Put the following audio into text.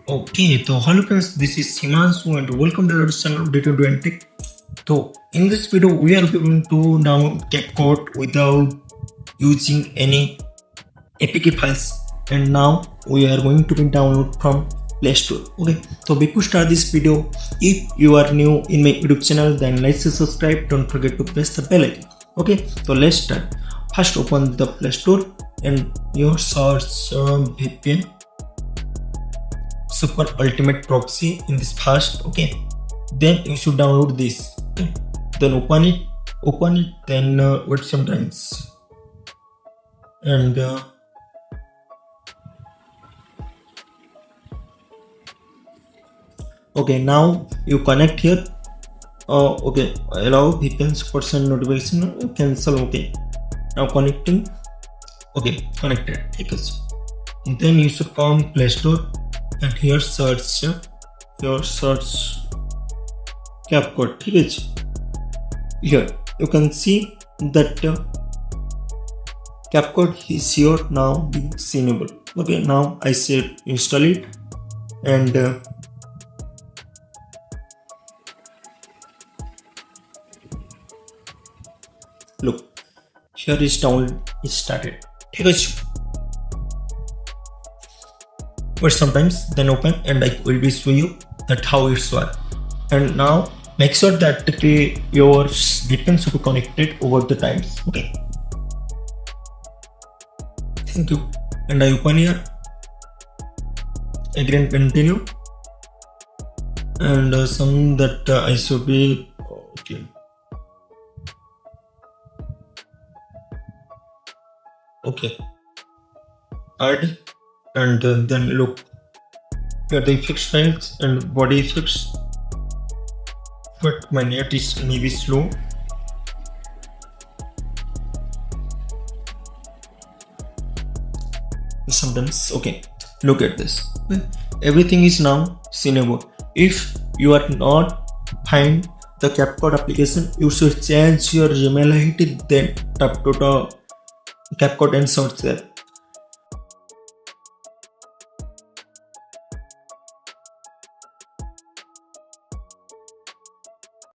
Okay, so hello friends, this is Himanshu and welcome to our channel D220 Tech. So in this video, we are going to download CapCut without using any APK files, and now we are going to be download from Playstore. Okay, so before start this video, if you are new in my YouTube channel, then like to subscribe. Don't forget to press the bell icon. Okay, so let's start. First, open the Playstore and your search VPN. Super ultimate proxy in this fast. Okay, then you should download this. Okay, then open it, then wait some times, and okay, now you connect here. Okay, allow VPN percent notification, cancel. Okay, now connecting. Okay, connected. Take us. Then you should come Play Store and here search CapCut. Here you can see that CapCut is here now being seenable. Okay, now I said install it, and look, here is download is started. But sometimes then open and I will be show you that how it's work. And now make sure that your VPN should be connected over the times. Okay, thank you. And I open here, again continue, and some that I should be okay, add, and then look here the effects files and body effects, but my net is maybe slow. Sometimes. Okay, look at this, everything is now seenable. If you are not find the CapCut application, you should change your Gmail ID, then tap to the CapCut and search there.